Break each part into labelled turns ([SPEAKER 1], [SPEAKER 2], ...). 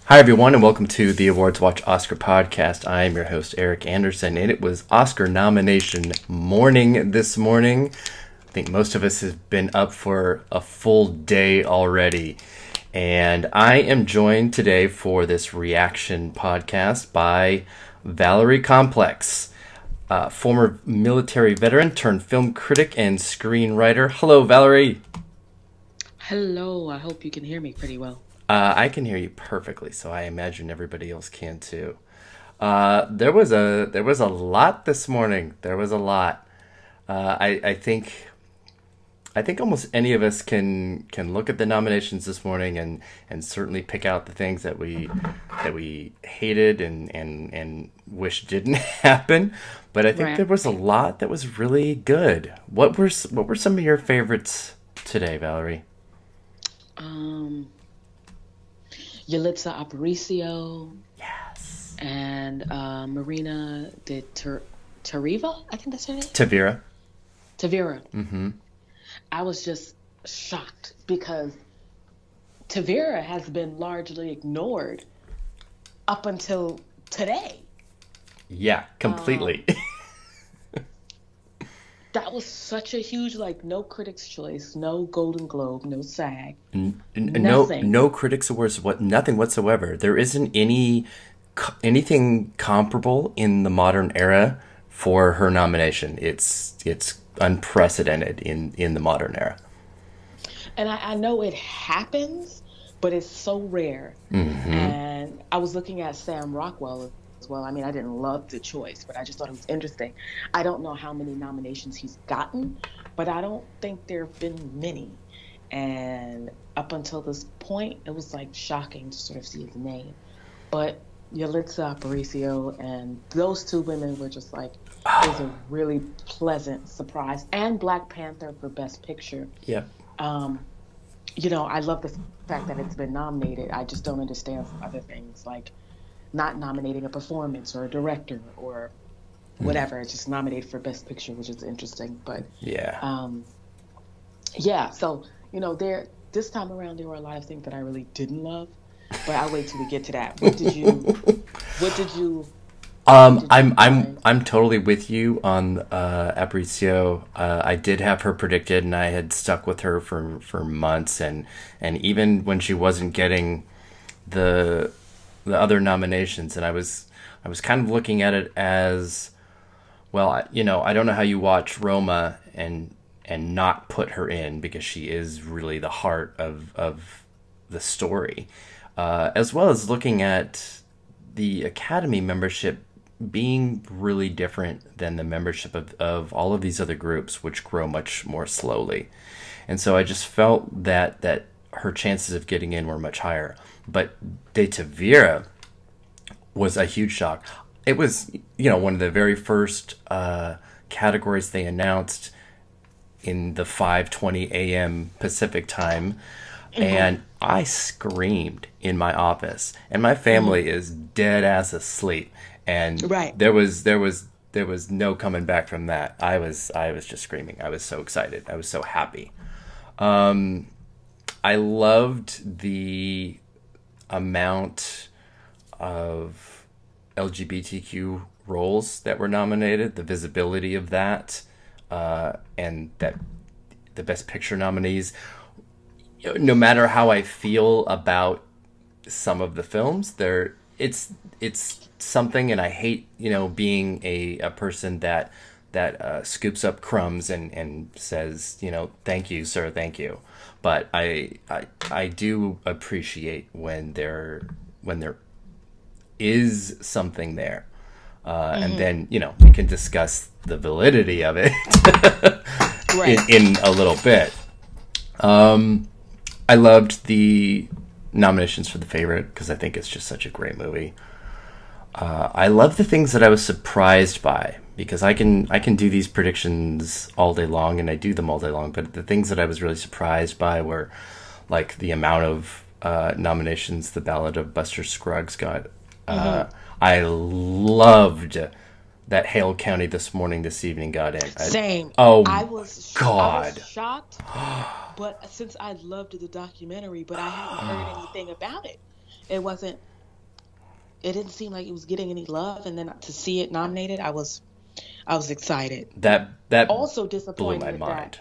[SPEAKER 1] Hi, everyone, and welcome to the Awards Watch Oscar podcast. I am your host, Eric Anderson, and it was Oscar nomination morning this morning. I think most of us have been up for a full day already. And I am joined today for this reaction podcast by Valerie Complex, former military veteran turned film critic and screenwriter. Hello, Valerie.
[SPEAKER 2] Hello. I hope you can hear me pretty well.
[SPEAKER 1] I can hear you perfectly, so I imagine everybody else can too. There was a lot this morning. There was a lot. I think almost any of us can look at the nominations this morning and certainly pick out the things that we hated and wish didn't happen. But I think there was a lot that was really good. What were some of your favorites today, Valerie?
[SPEAKER 2] Yalitza, Aparicio.
[SPEAKER 1] Yes.
[SPEAKER 2] And Marina did Tavira, I think that's her name?
[SPEAKER 1] Tavira.
[SPEAKER 2] Mm-hmm. I was just shocked because Tavira has been largely ignored up until today.
[SPEAKER 1] Yeah, completely.
[SPEAKER 2] That was such a huge, no Critics' Choice, no Golden Globe, no SAG, nothing.
[SPEAKER 1] No Critics' Awards, nothing whatsoever. There isn't anything comparable in the modern era for her nomination. It's unprecedented in the modern era.
[SPEAKER 2] And I know it happens, but it's so rare. Mm-hmm. And I was looking at Sam Rockwell as well. I mean, I didn't love the choice, but I just thought it was interesting. I don't know how many nominations he's gotten, but I don't think there have been many. And up until this point, it was shocking to sort of see his name. But Yalitza, Aparicio, and those two women were just it was a really pleasant surprise. And Black Panther for Best Picture.
[SPEAKER 1] Yeah.
[SPEAKER 2] I love the fact that it's been nominated. I just don't understand some other things not nominating a performance or a director or whatever. It's just nominated for Best Picture, which is interesting. But
[SPEAKER 1] yeah.
[SPEAKER 2] So this time around there were a lot of things that I really didn't love, but I'll wait till we get to that. What did you
[SPEAKER 1] I'm totally with you on Aparicio. I did have her predicted, and I had stuck with her for months, and even when she wasn't getting the other nominations, and I was kind of looking at it as, well, I don't know how you watch Roma and not put her in, because she is really the heart of the story, as well as looking at the Academy membership being really different than the membership of all of these other groups, which grow much more slowly. And so I just felt that her chances of getting in were much higher. But De Tavira was a huge shock. It was, one of the very first categories they announced in the 5:20 a.m. Pacific time. Mm-hmm. And I screamed in my office, and my family is dead ass asleep. And there was no coming back from that. I was just screaming. I was so excited. I was so happy. I loved the amount of LGBTQ roles that were nominated, the visibility of that, and that the Best Picture nominees. No matter how I feel about some of the films, it's something, and I hate being a person that scoops up crumbs and says thank you, sir, thank you. But I do appreciate when there is something there, and then we can discuss the validity of it in a little bit. I loved the nominations for the favorite because I think it's just such a great movie. I love the things that I was surprised by, because I can do these predictions all day long, and I do them all day long. But the things that I was really surprised by were like the amount of nominations The Ballad of Buster Scruggs got. I loved that Hale County this evening got in.
[SPEAKER 2] Same.
[SPEAKER 1] I was
[SPEAKER 2] shocked, but since I loved the documentary, but I hadn't heard anything about it. It didn't seem like it was getting any love, and then to see it nominated, I was excited.
[SPEAKER 1] That
[SPEAKER 2] also disappointed
[SPEAKER 1] blew my mind.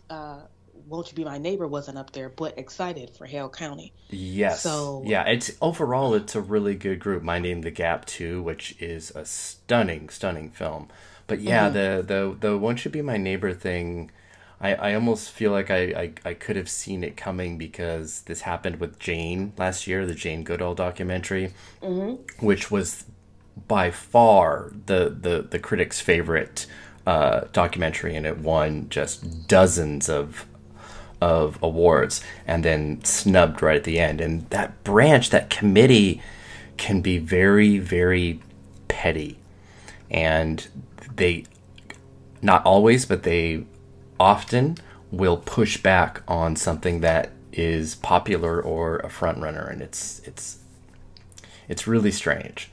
[SPEAKER 2] That Won't You Be My Neighbor wasn't up there, but excited for Hale County.
[SPEAKER 1] Yes. So yeah, it's a really good group. My Name the Gap too, which is a stunning film. But yeah, the Won't You Be My Neighbor thing, I almost feel like I could have seen it coming, because this happened with Jane last year, the Jane Goodall documentary, which was by far the critics' favorite documentary, and it won just dozens of awards, and then snubbed right at the end. And that committee can be very, very petty, and they, not always, but they often will push back on something that is popular or a front runner, and it's really strange.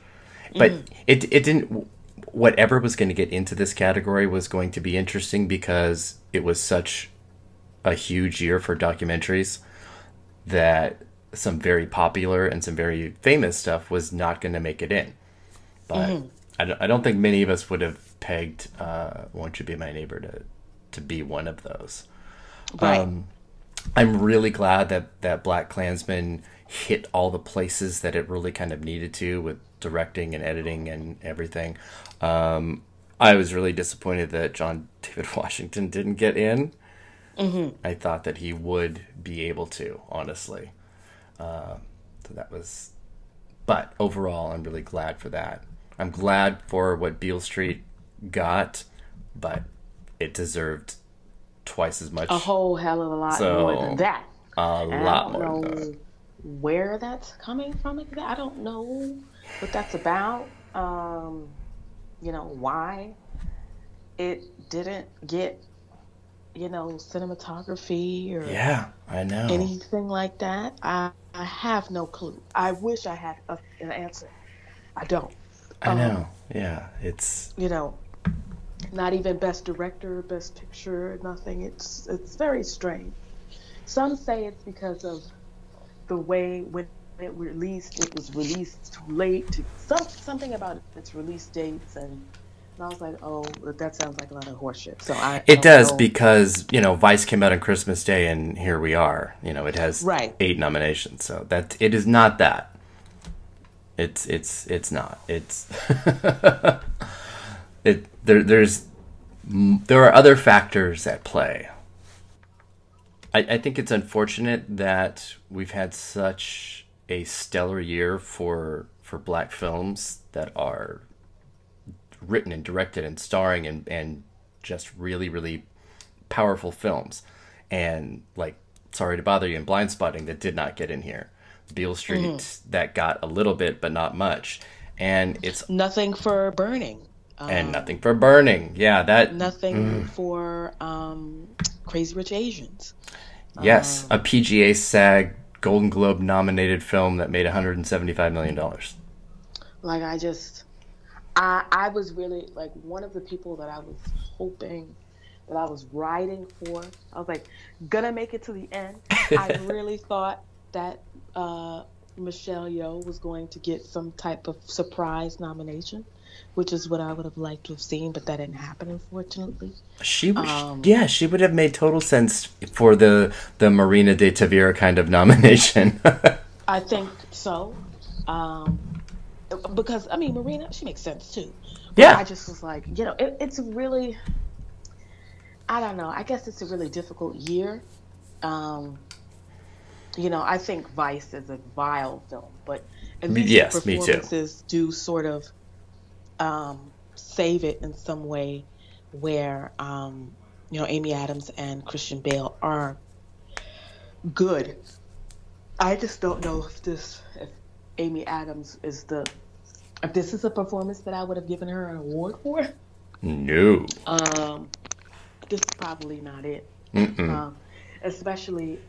[SPEAKER 1] But it didn't. Whatever was going to get into this category was going to be interesting, because it was such a huge year for documentaries that some very popular and some very famous stuff was not going to make it in. But I don't think many of us would have pegged Won't You Be My Neighbor to be one of those.
[SPEAKER 2] Right.
[SPEAKER 1] I'm really glad that BlacKkKlansman hit all the places that it really kind of needed to, with directing and editing and everything. I was really disappointed that John David Washington didn't get in. I thought that he would be able to, honestly. So that was... But overall, I'm really glad for that. I'm glad for what Beale Street got, but it deserved twice as much.
[SPEAKER 2] A whole hell of a lot more than that.
[SPEAKER 1] A lot more than that.
[SPEAKER 2] I don't know where that's coming from. I don't know what that's about. Why it didn't get, cinematography or
[SPEAKER 1] I know,
[SPEAKER 2] anything like that. I have no clue. I wish I had an answer. I don't.
[SPEAKER 1] I know. Yeah, it's
[SPEAKER 2] not even best director, best picture, nothing. It's very strange. Some say it's because of the way when it was released too late. Something about its release dates, and I was like, oh, that sounds like a lot of horseshit. So it
[SPEAKER 1] does know. Because Vice came out on Christmas Day, and here we are. It has 8 nominations, so that it is not that. It's not. It's there are other factors at play. I think it's unfortunate that we've had such a stellar year for Black films that are written and directed and starring and just really, really powerful films. And like Sorry to Bother You and Blind Spotting that did not get in here. Beale Street that got a little bit but not much. And it's
[SPEAKER 2] Nothing for Burning.
[SPEAKER 1] And Nothing for Burning. Yeah, that
[SPEAKER 2] Nothing for Crazy Rich Asians.
[SPEAKER 1] Yes, a PGA SAG Golden Globe nominated film that made $175 million.
[SPEAKER 2] Like I was really like one of the people that I was hoping, that I was riding for. I was like, gonna make it to the end. I really thought that Michelle Yeoh was going to get some type of surprise nomination, which is what I would have liked to have seen, but that didn't happen, unfortunately.
[SPEAKER 1] She would have made total sense for the Marina de Tavira kind of nomination.
[SPEAKER 2] I think so. Because, Marina, she makes sense, too. But
[SPEAKER 1] yeah.
[SPEAKER 2] I just was like, it's really, I don't know. I guess it's a really difficult year. I think Vice is a vile film, but at least the performances do sort of save it in some way where, Amy Adams and Christian Bale are good. I just don't know if Amy Adams if this is a performance that I would have given her an award for.
[SPEAKER 1] No.
[SPEAKER 2] This is probably not it.
[SPEAKER 1] Mm-mm.
[SPEAKER 2] Especially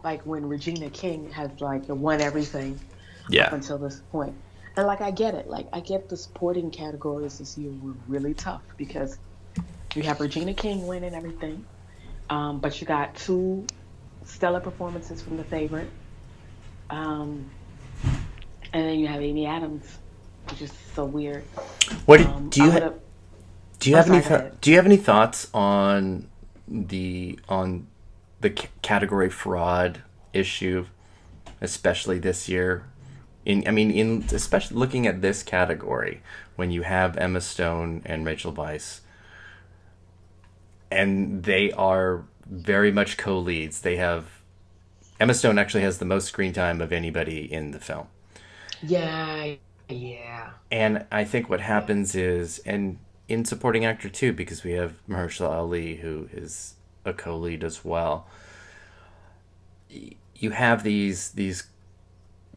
[SPEAKER 2] like when Regina King has like won everything up
[SPEAKER 1] Yeah.
[SPEAKER 2] until this point. And like I get it. Like I get the supporting categories this year were really tough because you have Regina King winning everything. But you got two stellar performances from The Favorite. And then you have Amy Adams, which is so weird.
[SPEAKER 1] What do you have any thoughts on the category fraud issue, especially this year? Especially looking at this category when you have Emma Stone and Rachel Weisz, and they are very much co-leads. Emma Stone actually has the most screen time of anybody in the film.
[SPEAKER 2] Yeah.
[SPEAKER 1] And I think what happens is, and in supporting actor too, because we have Mahershala Ali, who is a co-lead as well. You have these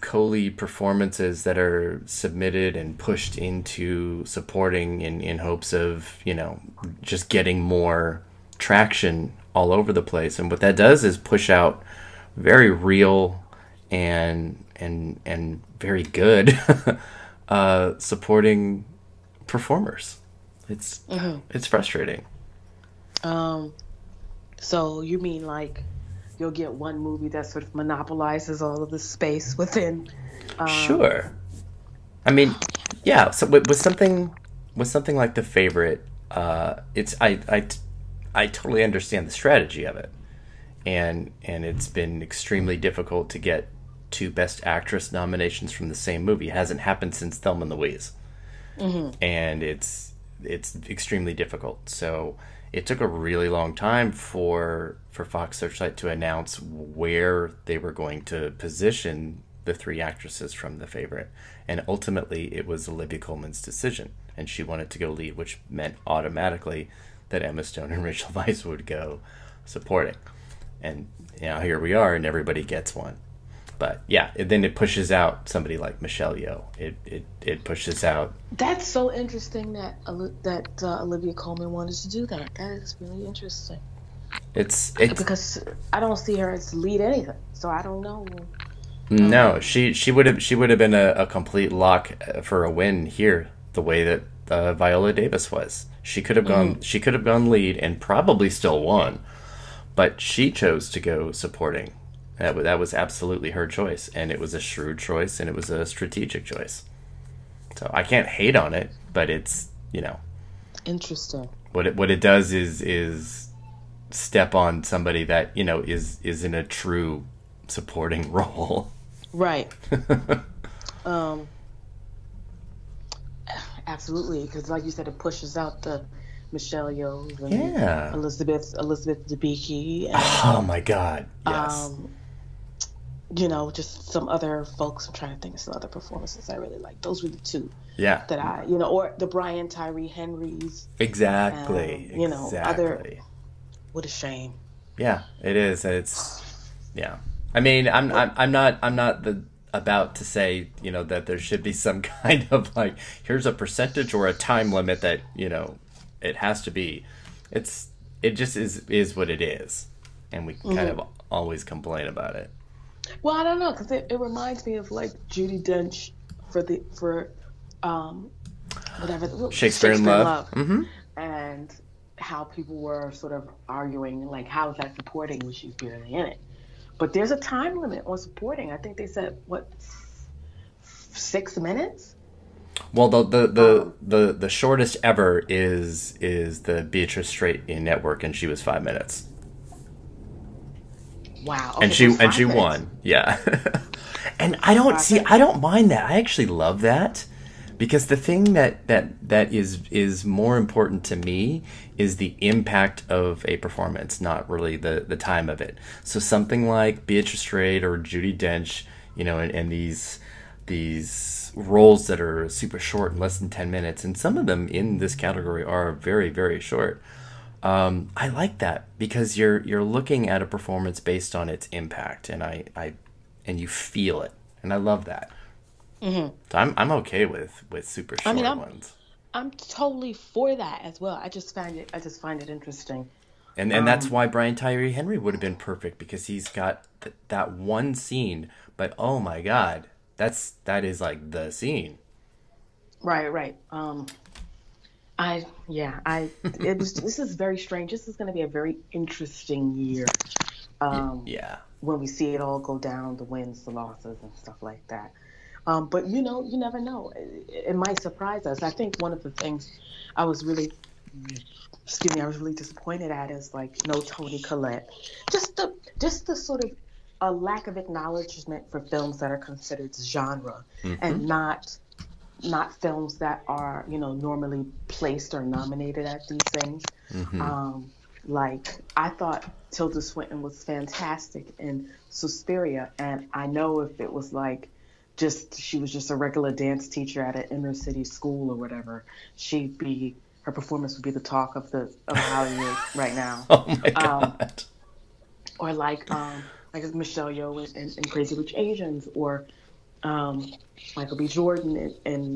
[SPEAKER 1] co-lead performances that are submitted and pushed into supporting in hopes of, just getting more traction all over the place. And what that does is push out very real and very good supporting performers. It's frustrating.
[SPEAKER 2] So you mean like you'll get one movie that sort of monopolizes all of the space within?
[SPEAKER 1] Sure. I mean, yeah. So with something like The Favorite, I totally understand the strategy of it, and it's been extremely difficult to get two Best Actress nominations from the same movie. It hasn't happened since Thelma and Louise, and it's extremely difficult. So it took a really long time for Fox Searchlight to announce where they were going to position the three actresses from The Favorite, and ultimately it was Olivia Colman's decision, and she wanted to go lead, which meant automatically that Emma Stone and Rachel Weisz would go supporting. And here we are, and everybody gets one. But yeah, then it pushes out somebody like Michelle Yeoh. It pushes out.
[SPEAKER 2] That's so interesting that Olivia Colman wanted to do that. That is really interesting.
[SPEAKER 1] It's
[SPEAKER 2] because I don't see her as lead anything, so I don't know.
[SPEAKER 1] No, she would have been a complete lock for a win here, the way that Viola Davis was. She could have gone. She could have gone lead and probably still won, but she chose to go supporting. That was absolutely her choice, and it was a shrewd choice, and it was a strategic choice. So I can't hate on it, but it's
[SPEAKER 2] interesting.
[SPEAKER 1] What it does is step on somebody that is in a true supporting role.
[SPEAKER 2] Right. Absolutely, because like you said, it pushes out the Michelle Yeoh and Elizabeth Debicki. And,
[SPEAKER 1] oh my God! Yes.
[SPEAKER 2] Just some other folks. I'm trying to think of some other performances I really like. Those were the two.
[SPEAKER 1] Yeah.
[SPEAKER 2] That I, or the Brian Tyree Henrys.
[SPEAKER 1] Exactly. Exactly.
[SPEAKER 2] Other. What a shame.
[SPEAKER 1] Yeah, it is. Yeah. I mean, I'm not about to say that there should be some kind of like, here's a percentage or a time limit that it has to be. It just is what it is, and we kind of always complain about it.
[SPEAKER 2] Well, I don't know, because it reminds me of like Judi Dench for
[SPEAKER 1] Shakespeare in Love. Mm-hmm.
[SPEAKER 2] And how people were sort of arguing like, how is that supporting when she's barely in it? But there's a time limit on supporting. I think they said 6 minutes.
[SPEAKER 1] Well, the shortest ever is the Beatrice Straight in Network, and she was 5 minutes.
[SPEAKER 2] Wow. Okay,
[SPEAKER 1] and she won. Yeah. And I don't mind that. I actually love that, because the thing that is more important to me is the impact of a performance, not really the time of it. So something like Beatrice Straight or Judi Dench, and these roles that are super short, in less than 10 minutes, and some of them in this category are very, very short. I like that, because you're looking at a performance based on its impact, and and you feel it, and I love that.
[SPEAKER 2] Mm-hmm.
[SPEAKER 1] So I'm okay with super short ones.
[SPEAKER 2] I'm totally for that as well. I just find it interesting.
[SPEAKER 1] And that's why Brian Tyree Henry would have been perfect, because he's got that one scene, but oh my God, that is like the scene.
[SPEAKER 2] Right. This is very strange. This is going to be a very interesting year.
[SPEAKER 1] Yeah.
[SPEAKER 2] When we see it all go down, the wins, the losses, and stuff like that. But you never know. It might surprise us. I think one of the things I was really disappointed at is like no Toni Collette. Just the sort of a lack of acknowledgement for films that are considered genre, and not films that are normally placed or nominated at these things. Like, I thought Tilda Swinton was fantastic in Suspiria, and I know if it was like she was just a regular dance teacher at an inner city school or whatever, her performance would be the talk of Hollywood right now.
[SPEAKER 1] Oh my God.
[SPEAKER 2] Or like Michelle Yeoh in Crazy Rich Asians, or Michael B. Jordan in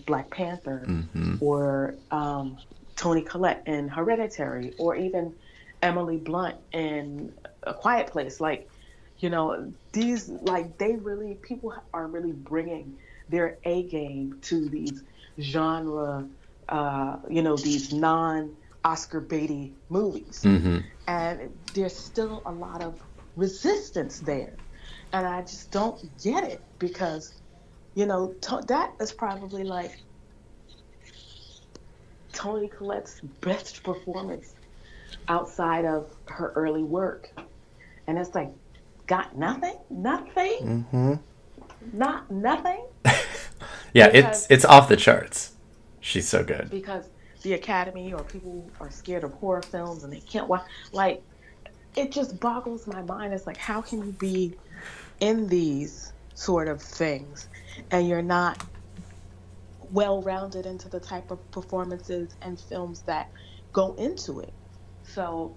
[SPEAKER 2] Black Panther, or Toni Collette in Hereditary, or even Emily Blunt in A Quiet Place. Like, these, like, people are really bringing their A game to these genre, these non-Oscar baity movies. And there's still a lot of resistance there. And I just don't get it, because, that is probably like Toni Collette's best performance outside of her early work. And it's like, got nothing? Nothing? Not nothing?
[SPEAKER 1] Yeah, it's off the charts. She's so good.
[SPEAKER 2] Because the Academy or people are scared of horror films and they can't watch. Like, it just boggles my mind. It's like, how can you be in these sort of things and you're not well-rounded into the type of performances and films that go into it? So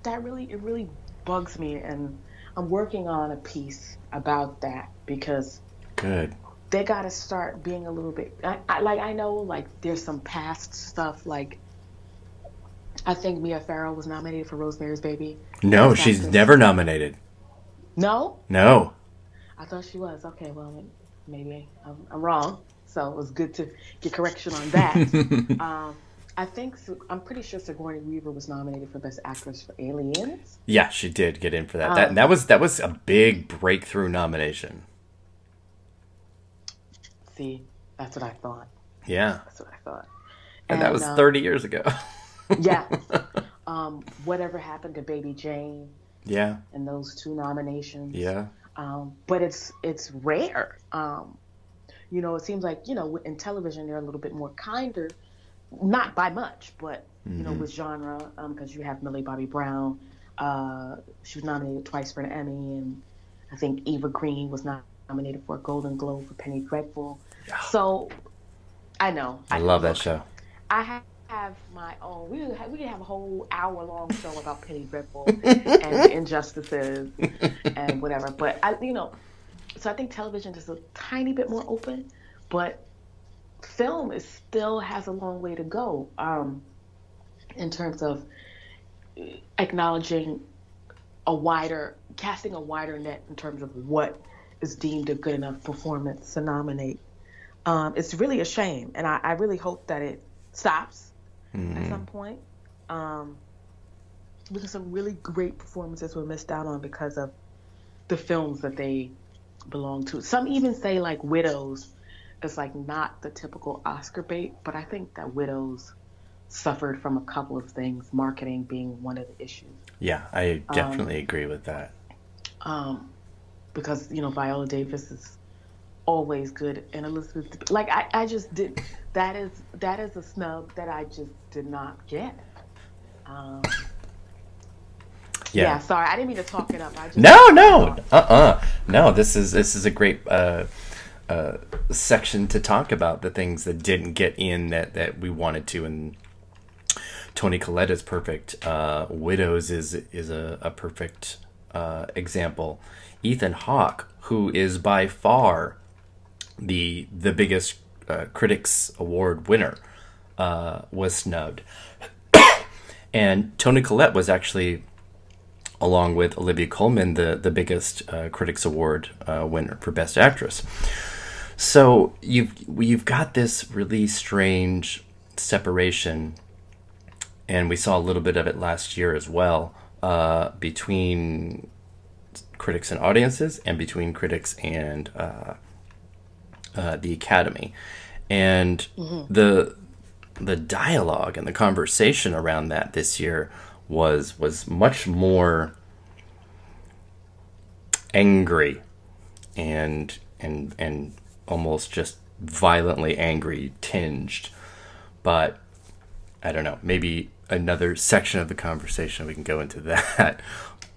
[SPEAKER 2] it really bugs me, and I'm working on a piece about that, because
[SPEAKER 1] good.
[SPEAKER 2] They got to start being a little bit. I know, like, there's some past stuff. Like, I think Mia Farrow was nominated for Rosemary's Baby.
[SPEAKER 1] No, she's never nominated.
[SPEAKER 2] No?
[SPEAKER 1] No.
[SPEAKER 2] I thought she was. Okay, well, maybe I'm wrong. So it was good to get correction on that. I'm pretty sure Sigourney Weaver was nominated for Best Actress for Aliens.
[SPEAKER 1] Yeah, she did get in for that. That was a big breakthrough nomination.
[SPEAKER 2] See, that's what I thought.
[SPEAKER 1] Yeah.
[SPEAKER 2] That's what I thought.
[SPEAKER 1] And that was 30 years ago.
[SPEAKER 2] Yeah. Whatever Happened to Baby Jane?
[SPEAKER 1] Yeah.
[SPEAKER 2] And those two nominations.
[SPEAKER 1] Yeah.
[SPEAKER 2] But it's rare. It seems like, in television they're a little bit more kinder, not by much, but with genre, because you have Millie Bobby Brown. She was nominated twice for an Emmy, and I think Eva Green was nominated for a Golden Globe for Penny Dreadful. Yeah. So I know.
[SPEAKER 1] I love that show.
[SPEAKER 2] I have my own. We could have a whole hour-long show about Penny Dreadful and injustices and whatever. But so I think television is a tiny bit more open, but film still has a long way to go in terms of acknowledging casting a wider net in terms of what is deemed a good enough performance to nominate. It's really a shame, and I really hope that it stops at some point, because some really great performances were missed out on because of the films that they belong to. Some even say, like, Widows is like not the typical Oscar bait, but I think that Widows suffered from a couple of things, marketing being one of the issues. Yeah,
[SPEAKER 1] I definitely agree with that.
[SPEAKER 2] Because Viola Davis is always good, and Elizabeth, like, I just did. That is a snub that I just did not get. Yeah, sorry, I didn't mean to talk it up.
[SPEAKER 1] No. This is a great section to talk about the things that didn't get in that we wanted to, and Toni Collette is perfect. Widows is a perfect example, Ethan Hawke, who is by far the biggest Critics Award winner, was snubbed. And Toni Collette was actually, along with Olivia Colman, the biggest Critics Award winner for Best Actress. So you've got this really strange separation, and we saw a little bit of it last year as well, between critics and audiences, and between critics and the Academy. And the dialogue and the conversation around that this year was much more angry and almost just violently angry tinged. But I don't know, maybe another section of the conversation we can go into that.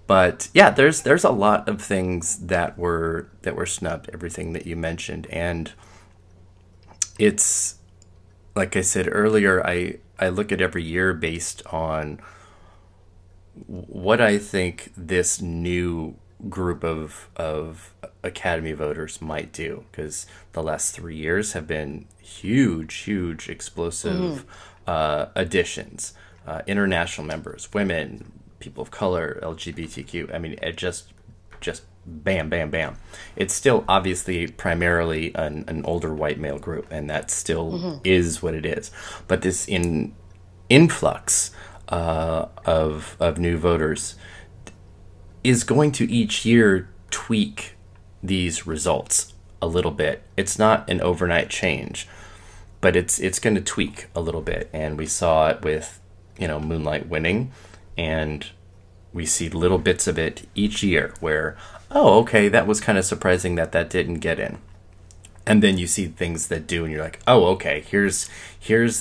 [SPEAKER 1] But yeah, there's a lot of things that were snubbed, everything that you mentioned. And it's, like I said earlier, I look at every year based on what I think this new group of Academy voters might do, because the last 3 years have been huge, explosive additions, international members, women, people of color, LGBTQ. I mean, it just bam, bam, bam. It's still obviously primarily an older white male group, and that still is what it is. But this influx of new voters is going to each year tweak these results a little bit. It's not an overnight change, but it's going to tweak a little bit. And we saw it with, Moonlight winning, and we see little bits of it each year where, oh, okay, that was kind of surprising that didn't get in. And then you see things that do, and you're like, oh, okay, here's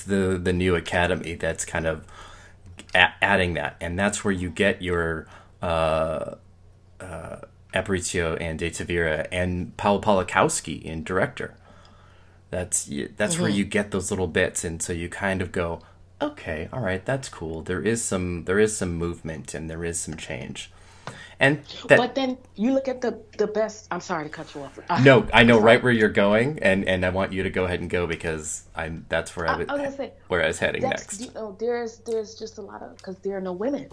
[SPEAKER 1] the new Academy that's kind of adding that. And that's where you get your Aparicio and Tavira and Paul Polakowski in director. That's where you get those little bits, and so you kind of go, okay, all right, that's cool. There is some movement, and there is some change. But
[SPEAKER 2] then you look at the best. I'm sorry to cut you off.
[SPEAKER 1] No, I know right where you're going, and I want you to go ahead and go, because that's where I was heading next.
[SPEAKER 2] There's just a lot of, because there are no women.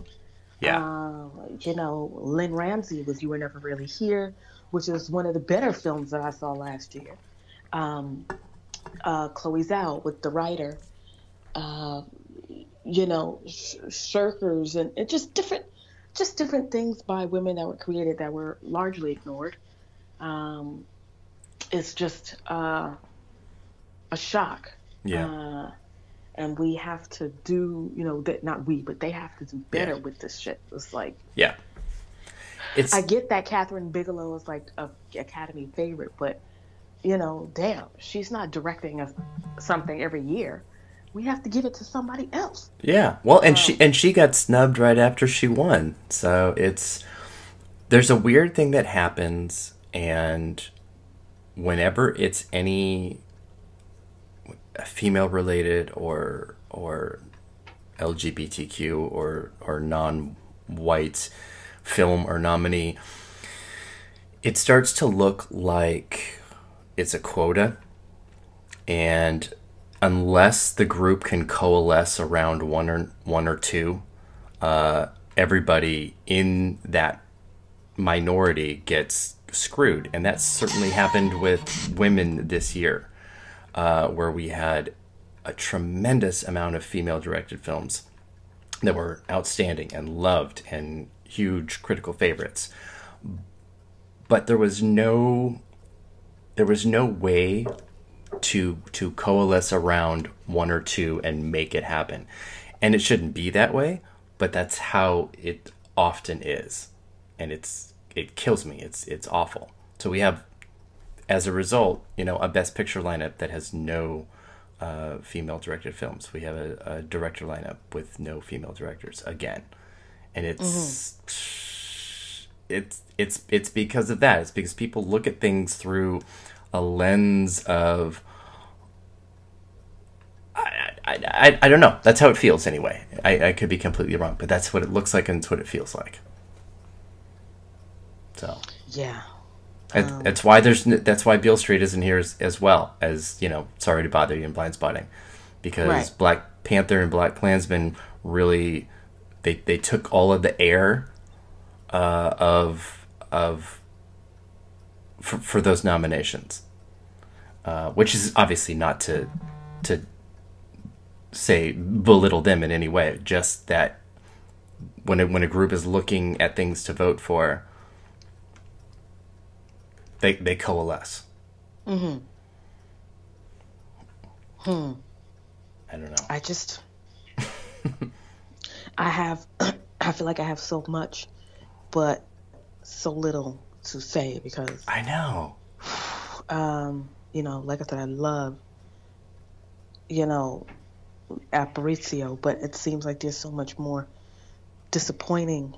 [SPEAKER 1] Yeah.
[SPEAKER 2] Lynn Ramsey was You Were Never Really Here, which is one of the better films that I saw last year. Chloe Zhao with The Writer. Shirkers and just different things by women that were created that were largely ignored. It's just a shock.
[SPEAKER 1] Yeah.
[SPEAKER 2] And we have to do, that, not we, but they have to do better with this shit. It's like,
[SPEAKER 1] yeah.
[SPEAKER 2] I get that Catherine Bigelow is like a Academy favorite, but damn, she's not directing something every year. We have to give it to somebody else.
[SPEAKER 1] Yeah. Well, and she got snubbed right after she won. So there's a weird thing that happens, and whenever it's any female related or LGBTQ or non-white film or nominee, it starts to look like it's a quota, and unless the group can coalesce around one or two, everybody in that minority gets screwed. And that certainly happened with women this year, where we had a tremendous amount of female-directed films that were outstanding and loved and huge critical favorites. But there was no way to coalesce around one or two and make it happen. And it shouldn't be that way, but that's how it often is. And it kills me. It's awful. So we have, as a result, a Best Picture lineup that has no female directed films. We have a director lineup with no female directors again. And it's because of that. It's because people look at things through a lens of, I don't know. That's how it feels anyway. I could be completely wrong, but that's what it looks like and it's what it feels like. So
[SPEAKER 2] Yeah.
[SPEAKER 1] that's why Beale Street isn't here as well as, Sorry to Bother You and Blind Spotting, because
[SPEAKER 2] Right.
[SPEAKER 1] Black Panther and BlacKkKlansman really they took all of the air for those nominations, which is obviously not to say belittle them in any way, just that when a group is looking at things to vote for, they coalesce.
[SPEAKER 2] Mm-hmm.
[SPEAKER 1] I don't know.
[SPEAKER 2] I feel like I have so much, but so little to say because,
[SPEAKER 1] I know.
[SPEAKER 2] like I said, I love, Aparicio, but it seems like there's so much more disappointing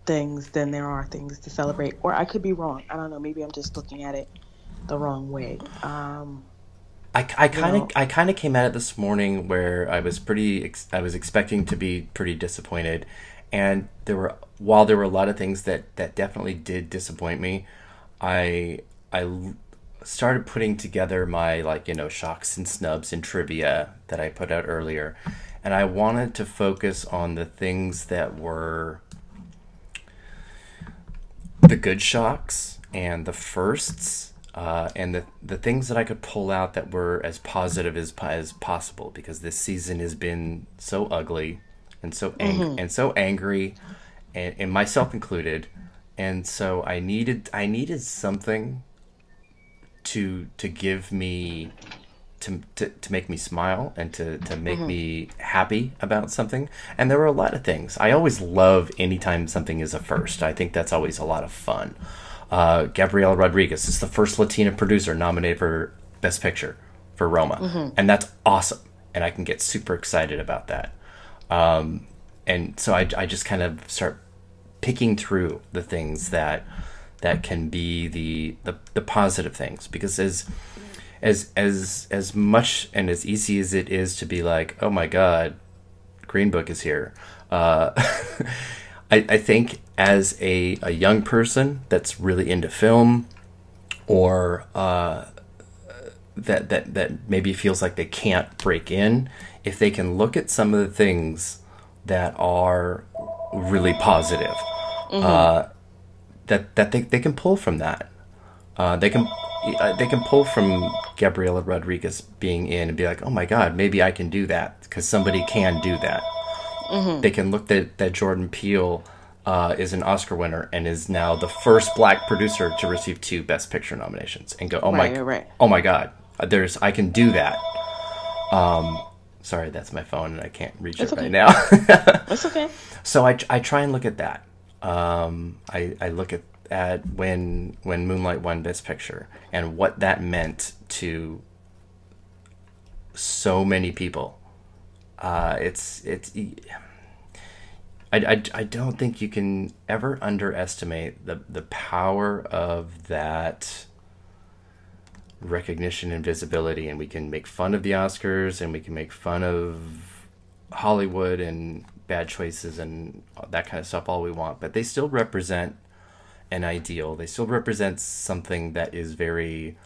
[SPEAKER 2] things than there are things to celebrate. Or I could be wrong. I don't know. Maybe I'm just looking at it the wrong way.
[SPEAKER 1] I kind of came at it this morning where I was expecting to be pretty disappointed, and while there were a lot of things that definitely did disappoint me, I started putting together my shocks and snubs and trivia that I put out earlier, and I wanted to focus on the things that were the good shocks and the firsts, and the things that I could pull out that were as positive as possible, because this season has been so ugly and so and so angry, and myself included, and so I needed something to give me to make me smile and to make me happy about something. And there were a lot of things. I always love anytime something is a first. I think that's always a lot of fun. Gabriela Rodriguez is the first Latina producer nominated for Best Picture for Roma, and that's awesome. And I can get super excited about that. And so I just kind of start picking through the things that can be the positive things, because as much and as easy as it is to be like, oh my God, Green Book is here. I think as a young person that's really into film, or that maybe feels like they can't break in, if they can look at some of the things that are really positive, that they can pull from that. They can pull from Gabriela Rodriguez being in and be like, oh my God, maybe I can do that, because somebody can do that. They can look that Jordan Peele is an Oscar winner and is now the first Black producer to receive 2 Best Picture nominations, and go, oh my God, I can do that. Sorry, that's my phone and I can't reach it right now.
[SPEAKER 2] That's okay.
[SPEAKER 1] So I try and look at that. I look at when Moonlight won Best Picture and what that meant to so many people. I don't think you can ever underestimate the power of that recognition and visibility. And we can make fun of the Oscars, and we can make fun of Hollywood and bad choices and that kind of stuff all we want, but they still represent an ideal. They still represent something that is very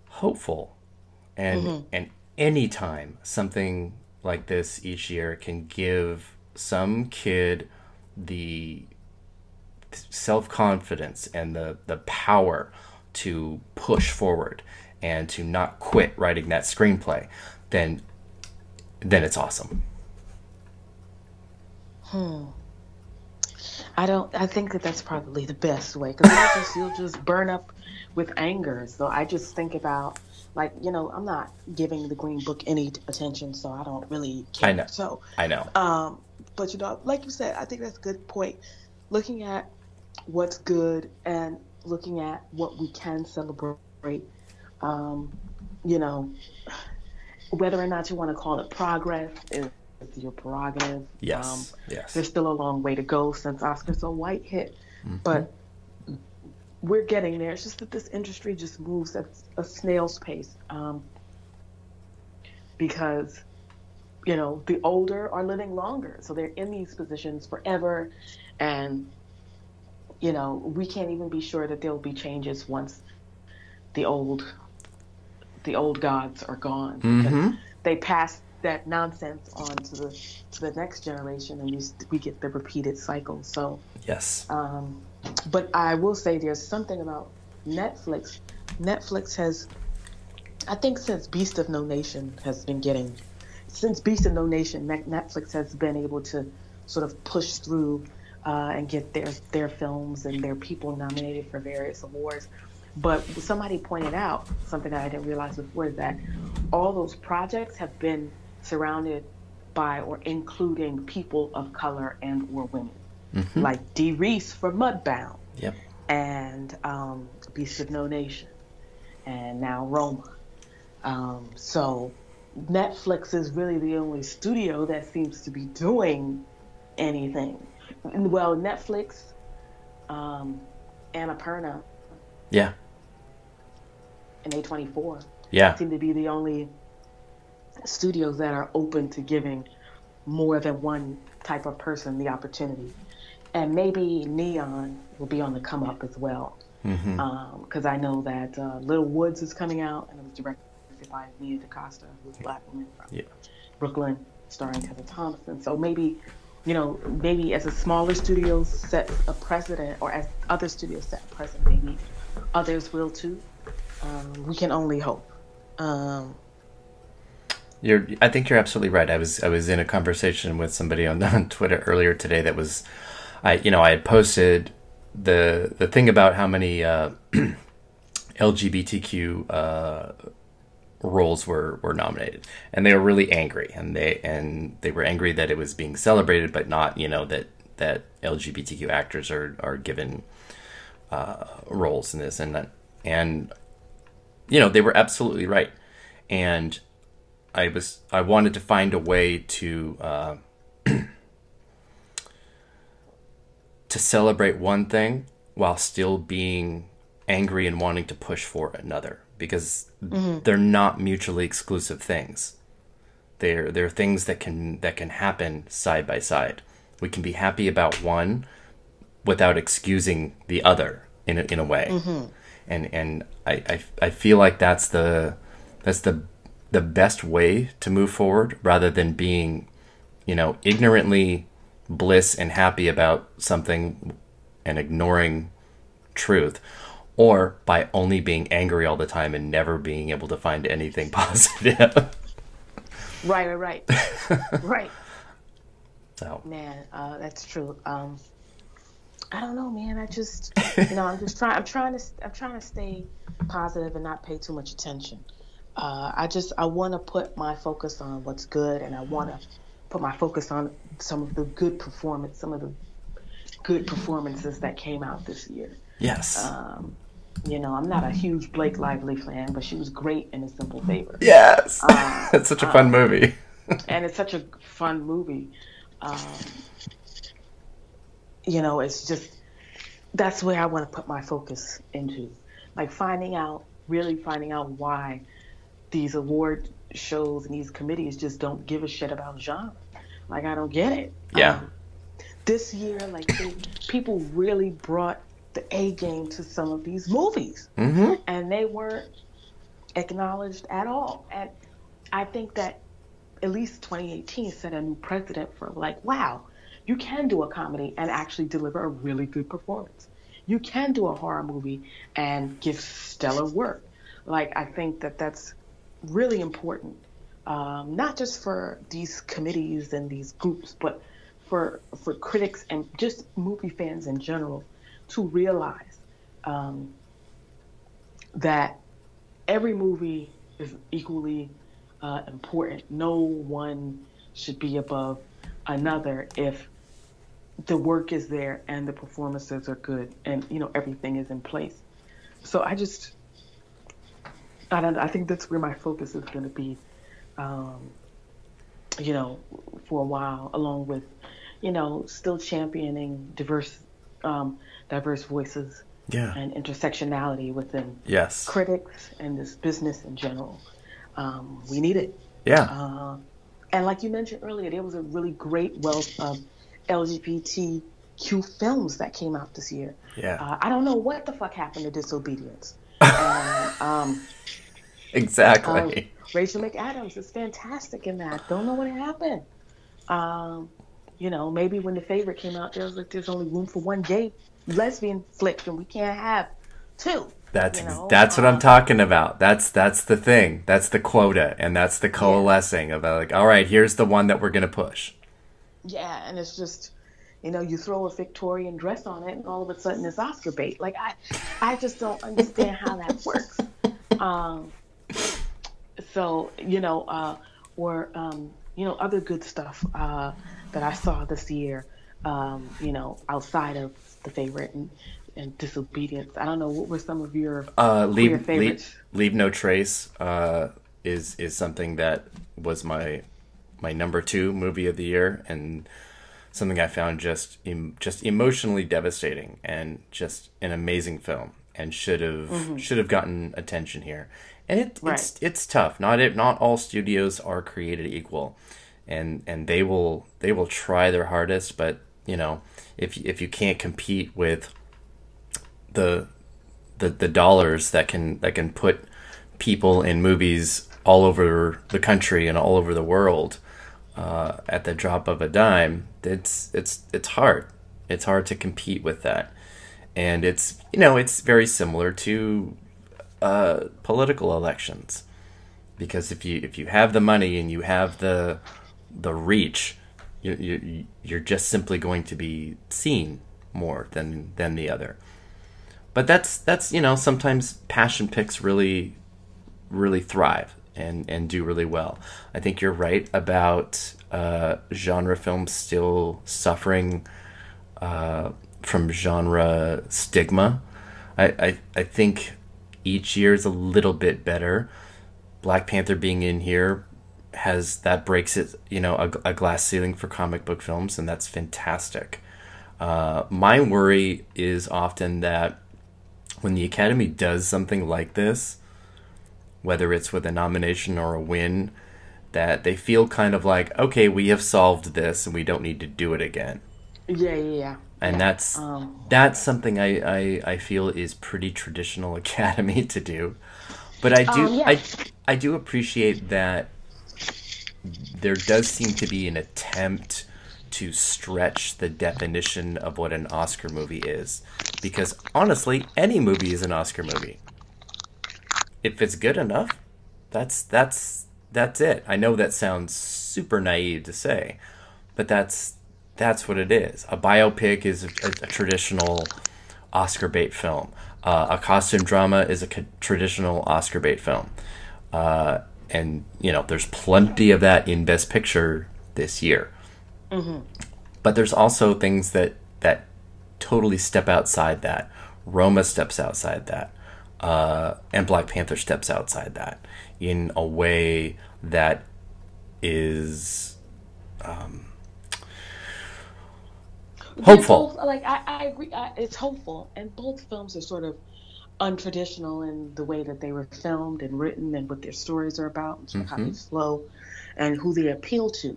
[SPEAKER 1] hopeful. And anytime something like this each year can give some kid the self-confidence and the power to push forward and to not quit writing that screenplay, then it's awesome.
[SPEAKER 2] I think that's probably the best way, because you'll just burn up with anger. So I just think about, I'm not giving the Green Book any attention, so I don't really care.
[SPEAKER 1] I know.
[SPEAKER 2] So
[SPEAKER 1] I know.
[SPEAKER 2] But like you said, I think that's a good point. Looking at what's good and looking at what we can celebrate. Whether or not you want to call it progress is your prerogative.
[SPEAKER 1] Yes. Yes.
[SPEAKER 2] There's still a long way to go since Oscar So White hit, but we're getting there. It's just that this industry just moves at a snail's pace, because the older are living longer, so they're in these positions forever, and we can't even be sure that there'll be changes once the old gods are gone, because they pass that nonsense on to the next generation, and we get the repeated cycle. So
[SPEAKER 1] Yes.
[SPEAKER 2] But I will say there's something about Netflix. Netflix has, I think, since Beast of No Nation, Netflix has been able to sort of push through and get their films and their people nominated for various awards. But somebody pointed out something that I didn't realize before, is that all those projects have been surrounded by or including people of color and or women. Like Dee Reese for Mudbound.
[SPEAKER 1] Yep.
[SPEAKER 2] And Beast of No Nation. And now Roma. So Netflix is really the only studio that seems to be doing anything. Well, Netflix, Annapurna,
[SPEAKER 1] yeah,
[SPEAKER 2] and A24
[SPEAKER 1] yeah,
[SPEAKER 2] seem to be the only studios that are open to giving more than one type of person the opportunity. And maybe Neon will be on the come up as well. Because I know that Little Woods is coming out, and it was directed by Nia DaCosta, who's a Black woman from Brooklyn, starring Tessa Thompson. So maybe as a smaller studio sets a precedent, or as other studios set a precedent, maybe others will too. We can only hope.
[SPEAKER 1] I think you're absolutely right. I was in a conversation with somebody on Twitter earlier today that was, I had posted the thing about how many LGBTQ roles were nominated, and they were really angry, and they were angry that it was being celebrated, but not that LGBTQ actors are given roles in this, and they were absolutely right. And I wanted to find a way to to celebrate one thing while still being angry and wanting to push for another, because they're not mutually exclusive things. They're things that can happen side by side. We can be happy about one without excusing the other in a way. And I feel like that's the best way to move forward, rather than being, ignorantly bliss and happy about something and ignoring truth, or by only being angry all the time and never being able to find anything positive.
[SPEAKER 2] Right. Right.
[SPEAKER 1] So,
[SPEAKER 2] man, that's true. I don't know, man. I just, I'm trying to stay positive and not pay too much attention. I want to put my focus on what's good, and I want to put my focus on some of the good performances that came out this year.
[SPEAKER 1] yes.
[SPEAKER 2] I'm not a huge Blake Lively fan, but she was great in A Simple Favor.
[SPEAKER 1] Yes. It's such a fun movie.
[SPEAKER 2] And it's such a fun movie. It's just, that's where I want to put my focus into. Like really finding out why these award shows and these committees just don't give a shit about genre. Like, I don't get it.
[SPEAKER 1] Yeah.
[SPEAKER 2] This year, people really brought the A game to some of these movies, and they weren't acknowledged at all. And I think that at least 2018 set a new precedent for wow, you can do a comedy and actually deliver a really good performance. You can do a horror movie and give stellar work. I think that that's really important, not just for these committees and these groups, but for critics and just movie fans in general, to realize that every movie is equally important. No one should be above another if the work is there and the performances are good and everything is in place. So I think that's where my focus is going to be, for a while, along with, still championing diverse voices and intersectionality within critics and this business in general. We need it. Yeah. And like you mentioned earlier, there was a really great wealth of LGBTQ LGBTQ films that came out this year.
[SPEAKER 1] Yeah.
[SPEAKER 2] I don't know what the fuck happened to Disobedience. And,
[SPEAKER 1] Exactly.
[SPEAKER 2] Rachel McAdams is fantastic in that. Don't know what happened. Maybe when The Favorite came out, there was like, there's only room for one gay lesbian flick, and we can't have two.
[SPEAKER 1] That's what I'm talking about. That's the thing. That's the quota, and that's the coalescing of like, all right, here's the one that we're gonna push.
[SPEAKER 2] Yeah, and it's just, you throw a Victorian dress on it, and all of a sudden it's Oscar bait. Like I just don't understand how that works. Other good stuff that I saw this year, outside of The Favorite and Disobedience. I don't know, what were some of your favorites?
[SPEAKER 1] Leave No Trace is something that was my number 2 movie of the year, and something I found just emotionally devastating, and just an amazing film, and should have gotten attention here. And it's tough. Not all studios are created equal, and they will try their hardest, but if you can't compete with the dollars that can put people in movies all over the country and all over the world at the drop of a dime, it's hard. It's hard to compete with that, and it's very similar to political elections, because if you have the money and you have the reach, you're just simply going to be seen more than the other. But that's sometimes passion picks really thrive and do really well. I think you're right about genre films still suffering from genre stigma. I think each year is a little bit better. Black Panther being in here breaks it, a glass ceiling for comic book films, and that's fantastic. My worry is often that when the Academy does something like this, whether it's with a nomination or a win, that they feel kind of like, okay, we have solved this and we don't need to do it again.
[SPEAKER 2] Yeah.
[SPEAKER 1] And that's something I feel is pretty traditional Academy to do. But I do appreciate that there does seem to be an attempt to stretch the definition of what an Oscar movie is. Because honestly, any movie is an Oscar movie. If it's good enough, that's it. I know that sounds super naive to say, but that's what it is. A biopic is a traditional Oscar bait film. A costume drama is a traditional Oscar bait film. And there's plenty of that in Best Picture this year. Mm-hmm. But there's also things that totally step outside that. ROMA steps outside that. And Black Panther steps outside that in a way that is hopeful.
[SPEAKER 2] I agree. It's hopeful, and both films are sort of untraditional in the way that they were filmed and written, and what their stories are about, and sort of how they flow, and who they appeal to.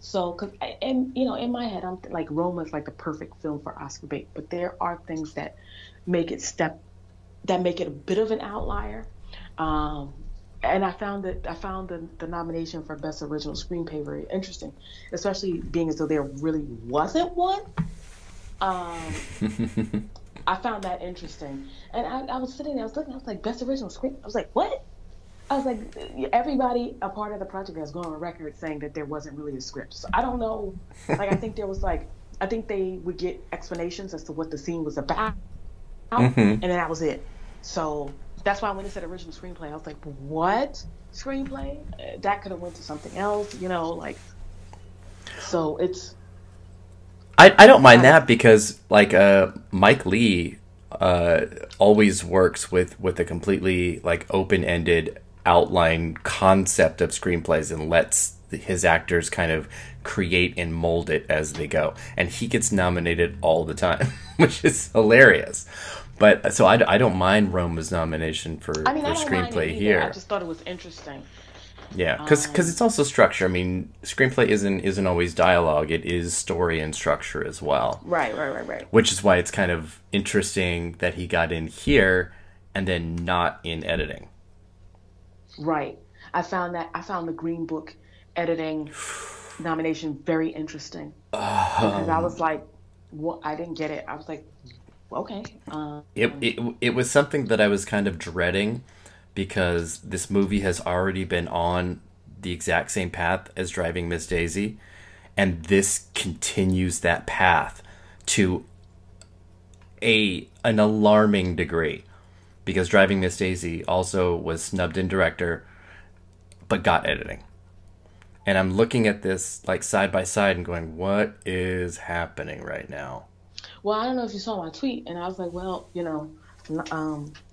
[SPEAKER 2] So, in my head, I'm like, Roma is like the perfect film for Oscar bait, but there are things that make it a bit of an outlier. And I found the nomination for Best Original Screenplay very interesting, especially being as though there really wasn't one. I found that interesting, and I was sitting there, I was looking, I was like, Best Original Screen. I was like, what? I was like, everybody a part of the project has gone on record saying that there wasn't really a script. So I don't know. I think there was I think they would get explanations as to what the scene was about, and then that was it. So that's why when they said original screenplay, I was like, what screenplay? That could have went to something else, So it's.
[SPEAKER 1] I don't mind that, because Mike Lee always works with a completely open-ended outline concept of screenplays, and lets his actors kind of create and mold it as they go, and he gets nominated all the time, which is hilarious. But so I don't mind Roma's nomination for screenplay here.
[SPEAKER 2] I just thought it was interesting.
[SPEAKER 1] Yeah, because it's also structure. I mean, screenplay isn't always dialogue. It is story and structure as well.
[SPEAKER 2] Right.
[SPEAKER 1] Which is why it's kind of interesting that he got in here and then not in editing.
[SPEAKER 2] Right. I found the Green Book editing nomination very interesting. Because I was like, well, I didn't get it. I was like, okay.
[SPEAKER 1] It was something that I was kind of dreading, because this movie has already been on the exact same path as Driving Miss Daisy, and this continues that path to an alarming degree, because Driving Miss Daisy also was snubbed in director but got editing. And I'm looking at this like side by side and going, what is happening right now?
[SPEAKER 2] Well, I don't know if you saw my tweet, and I was like, well,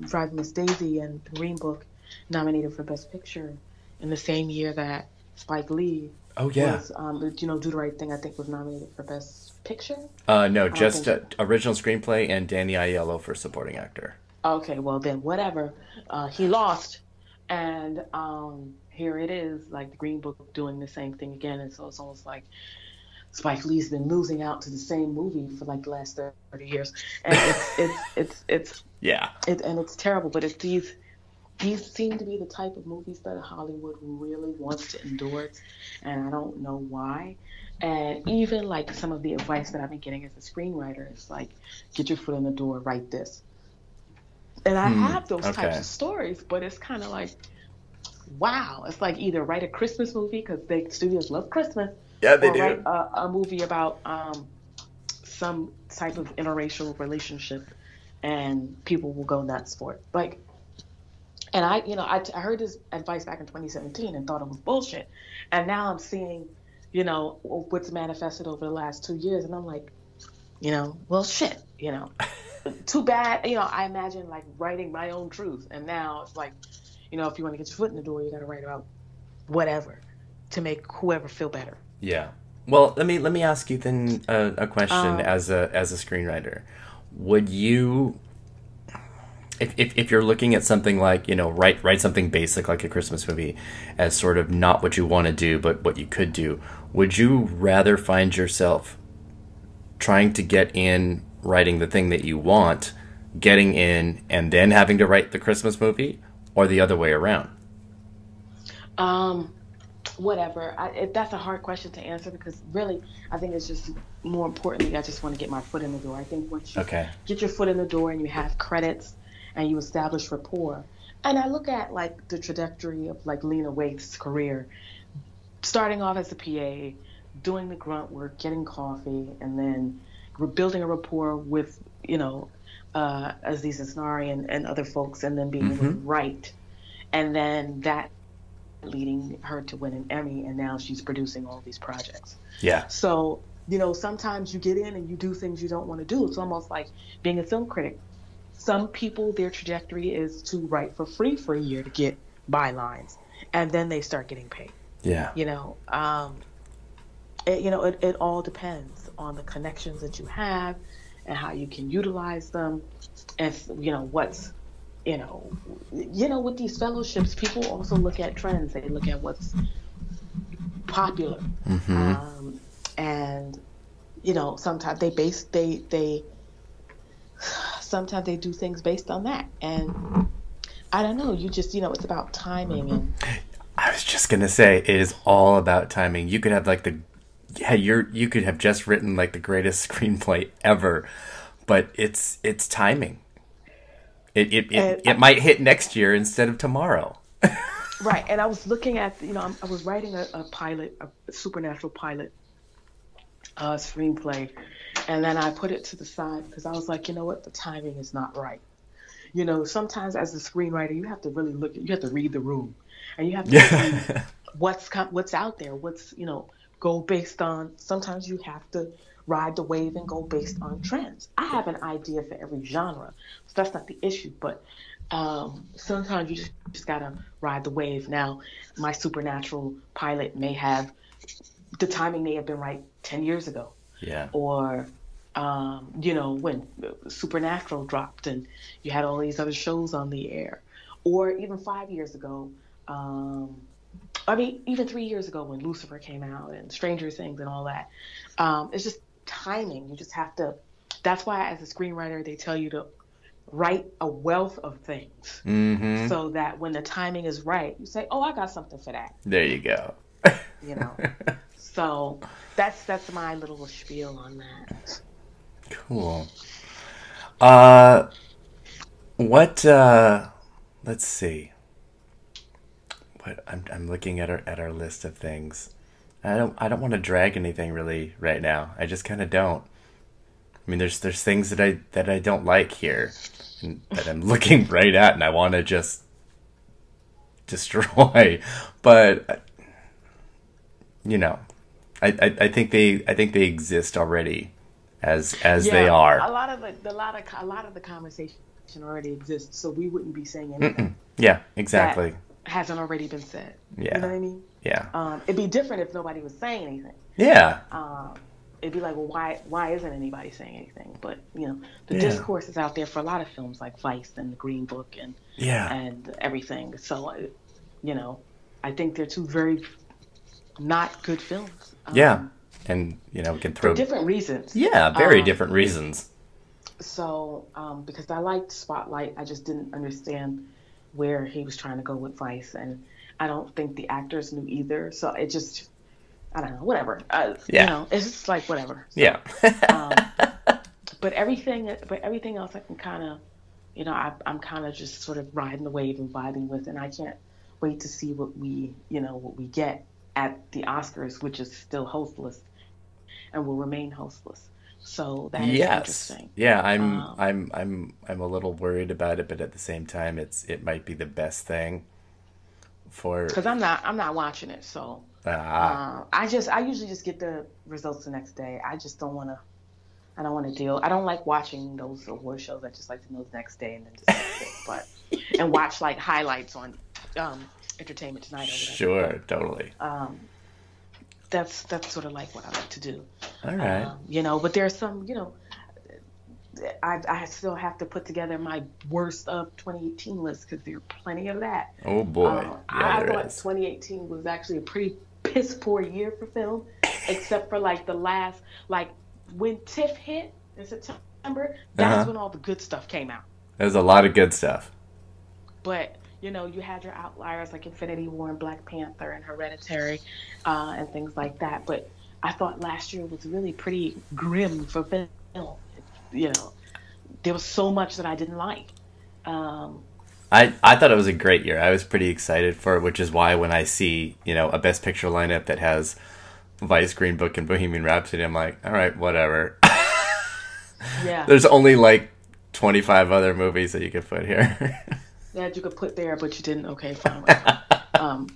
[SPEAKER 2] Driving Miss Daisy and Green Book nominated for Best Picture in the same year that Spike Lee was, Do the Right Thing, I think, was nominated for Best Picture.
[SPEAKER 1] No, just original screenplay and Danny Aiello for supporting actor.
[SPEAKER 2] Okay, well then, whatever. He lost, and here it is, like the Green Book doing the same thing again, and so it's almost like Spike Lee's been losing out to the same movie for like the last 30 years, and it's
[SPEAKER 1] yeah,
[SPEAKER 2] and it's terrible. But it's these seem to be the type of movies that Hollywood really wants to endorse, and I don't know why. And even like some of the advice that I've been getting as a screenwriter is like, get your foot in the door, write this. And I have those types of stories, but it's kind of like, wow, it's like either write a Christmas movie because the studios love Christmas.
[SPEAKER 1] Yeah, they do.
[SPEAKER 2] Write a movie about some type of interracial relationship, and people will go nuts for it. Like, and I heard this advice back in 2017 and thought it was bullshit, and now I'm seeing, what's manifested over the last 2 years, and I'm like, well, shit, too bad. I imagine like writing my own truth, and now it's like, if you want to get your foot in the door, you got to write about whatever to make whoever feel better.
[SPEAKER 1] Yeah. Well, let me ask you then a question as a screenwriter. Would you, if you're looking at something like, write something basic like a Christmas movie as sort of not what you want to do, but what you could do, would you rather find yourself trying to get in writing the thing that you want, getting in, and then having to write the Christmas movie, or the other way around?
[SPEAKER 2] Whatever. That's a hard question to answer, because really, I think it's just more importantly, I just want to get my foot in the door. I think once you get your foot in the door and you have credits and you establish rapport, and I look at like the trajectory of like Lena Waithe's career, starting off as a PA, doing the grunt work, getting coffee, and then building a rapport with, Aziz Ansari and other folks, and then being able to write, and then that leading her to win an Emmy, and now she's producing all these projects.
[SPEAKER 1] Yeah.
[SPEAKER 2] So, sometimes you get in and you do things you don't want to do. It's almost like being a film critic. Some people, their trajectory is to write for free for a year to get bylines, and then they start getting paid.
[SPEAKER 1] Yeah.
[SPEAKER 2] It all depends on the connections that you have and how you can utilize them, and what's with these fellowships, people also look at trends. They look at what's popular, and sometimes sometimes they do things based on that. And I don't know. You just it's about timing. And
[SPEAKER 1] I was just gonna say, it is all about timing. You could have like you could have just written like the greatest screenplay ever, but it's timing. It might hit next year instead of tomorrow.
[SPEAKER 2] Right. And I was looking at, I was writing a pilot, a supernatural pilot screenplay. And then I put it to the side because I was like, the timing is not right. Sometimes as a screenwriter, you have to really you have to read the room, and you have to see what's out there, go based on, sometimes you have to ride the wave and go based on trends. I have an idea for every genre, so that's not the issue, but sometimes you just gotta ride the wave. Now, my supernatural pilot the timing may have been right 10 years ago.
[SPEAKER 1] Yeah.
[SPEAKER 2] Or, when Supernatural dropped and you had all these other shows on the air. Or even 5 years ago, I mean, even 3 years ago when Lucifer came out and Stranger Things and all that, it's just timing. You just have to. That's why, as a screenwriter, they tell you to write a wealth of things, so that when the timing is right, you say, "Oh, I got something for that."
[SPEAKER 1] There you go.
[SPEAKER 2] You know. So that's my little spiel on that.
[SPEAKER 1] Cool. What? Let's see. What I'm looking at our list of things. I don't want to drag anything really right now. I just kind of don't. I mean, there's things that I don't like here, and that I'm looking right at, and I want to just destroy. But you know, I think they exist already as they are.
[SPEAKER 2] A lot of the conversation already exists, so we wouldn't be saying anything.
[SPEAKER 1] Yeah, exactly.
[SPEAKER 2] That hasn't already been said.
[SPEAKER 1] Yeah.
[SPEAKER 2] You know what I mean?
[SPEAKER 1] Yeah.
[SPEAKER 2] It'd be different if nobody was saying anything.
[SPEAKER 1] Yeah.
[SPEAKER 2] It'd be like, well, why isn't anybody saying anything? But the discourse is out there for a lot of films like Vice and The Green Book and everything. So, I think they're two very not good films.
[SPEAKER 1] And we can throw
[SPEAKER 2] for different reasons.
[SPEAKER 1] Yeah, very different reasons.
[SPEAKER 2] So, because I liked Spotlight, I just didn't understand where he was trying to go with Vice, and I don't think the actors knew either. So it just, I don't know, whatever. It's just like whatever. So,
[SPEAKER 1] yeah.
[SPEAKER 2] But everything else, I can kind of, I'm kind of just sort of riding the wave and vibing with, and I can't wait to see what we get at the Oscars, which is still hostless and will remain hostless. So that is interesting.
[SPEAKER 1] Yeah, I'm a little worried about it, but at the same time, it might be the best thing for.
[SPEAKER 2] Because I'm not watching it, so I usually just get the results the next day. I just don't want to. I don't want to deal. I don't like watching those award shows. I just like to know the next day and then decide it. But and watch like highlights on Entertainment Tonight. Or whatever.
[SPEAKER 1] Sure, totally.
[SPEAKER 2] That's sort of like what I like to do.
[SPEAKER 1] All right.
[SPEAKER 2] But there's some, I still have to put together my worst of 2018 list because there are plenty of that.
[SPEAKER 1] Oh boy.
[SPEAKER 2] I thought 2018 was actually a pretty piss poor year for film, except for like the last, like when TIFF hit in September, that's when all the good stuff came out.
[SPEAKER 1] There's a lot of good stuff.
[SPEAKER 2] But you had your outliers like Infinity War and Black Panther and Hereditary and things like that. But I thought last year was really pretty grim for film. There was so much that I didn't like.
[SPEAKER 1] I thought it was a great year. I was pretty excited for it, which is why when I see, a Best Picture lineup that has Vice, Green Book, and Bohemian Rhapsody, I'm like, all right, whatever.
[SPEAKER 2] Yeah.
[SPEAKER 1] There's only like 25 other movies that you could put here.
[SPEAKER 2] That you could put there, but you didn't. Okay, fine.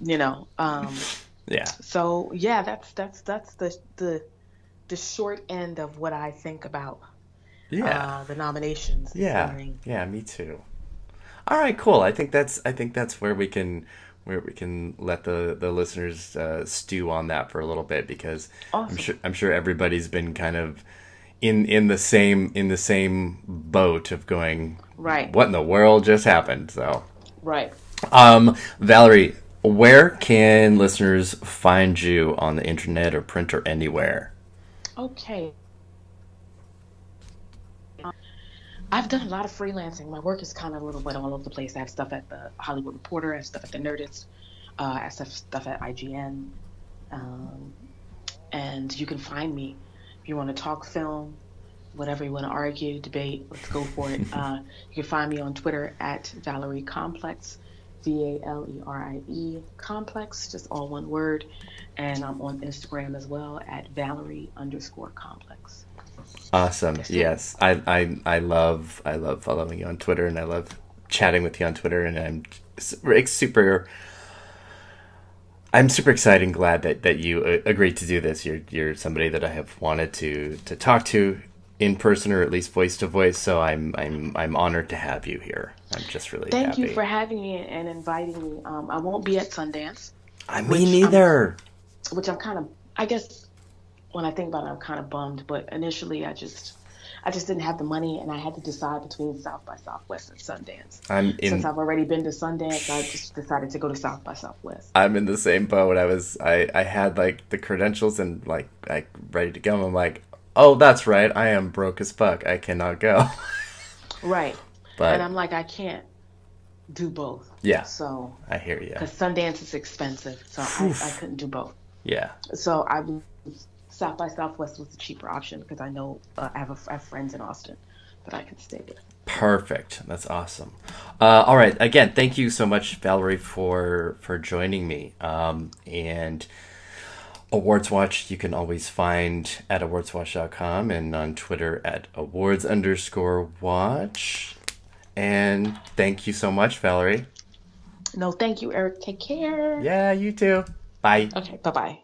[SPEAKER 1] Yeah.
[SPEAKER 2] So yeah, that's the short end of what I think about.
[SPEAKER 1] Yeah.
[SPEAKER 2] The nominations.
[SPEAKER 1] Yeah. Yeah, me too. All right, cool. I think that's where we can let the listeners stew on that for a little bit because awesome. I'm sure everybody's been kind of in the same boat of going,
[SPEAKER 2] right,
[SPEAKER 1] what in the world just happened? So
[SPEAKER 2] right.
[SPEAKER 1] Valerie, where can listeners find you on the internet or print or anywhere?
[SPEAKER 2] Okay. I've done a lot of freelancing. My work is kind of a little bit all over the place. I have stuff at the Hollywood Reporter, I have stuff at the Nerdist, I have stuff at IGN, and you can find me if you want to talk film, whatever you want to argue, debate. Let's go for it. You can find me on Twitter at Valerie Complex, VALERIE Complex, just all one word, and I'm on Instagram as well at Valerie_Complex. Awesome.
[SPEAKER 1] Yes, I love following you on Twitter, and I love chatting with you on Twitter, and I'm super excited and glad that you agreed to do this. You're somebody that I have wanted to talk to in person or at least voice to voice. So I'm honored to have you here. I'm just really happy.
[SPEAKER 2] Thank you for having me and inviting me. I won't be at Sundance.
[SPEAKER 1] Me neither.
[SPEAKER 2] Which I'm kind of, I guess, when I think about it, I'm kind of bummed. But initially, I just didn't have the money, and I had to decide between South by Southwest and Sundance. Since
[SPEAKER 1] I'm
[SPEAKER 2] I've already been to Sundance, I just decided to go to South by Southwest.
[SPEAKER 1] in the same boat. I had like the credentials and like ready to go. And I'm like, oh, that's right. I am broke as fuck. I cannot go.
[SPEAKER 2] Right.
[SPEAKER 1] But
[SPEAKER 2] And I'm like, I can't do both.
[SPEAKER 1] yeah,
[SPEAKER 2] So
[SPEAKER 1] I hear you.
[SPEAKER 2] because Sundance is expensive, so I couldn't do both.
[SPEAKER 1] Yeah.
[SPEAKER 2] So South by Southwest was the cheaper option because I know I have friends in Austin that I can stay with.
[SPEAKER 1] Perfect. That's awesome. All right. Again, thank you so much, Valerie, for joining me. And Awards Watch, you can always find at awardswatch.com and on Twitter at awards_watch. And thank you so much, Valerie.
[SPEAKER 2] No, thank you, Eric. Take care.
[SPEAKER 1] Yeah, you too. Bye.
[SPEAKER 2] Okay, bye-bye.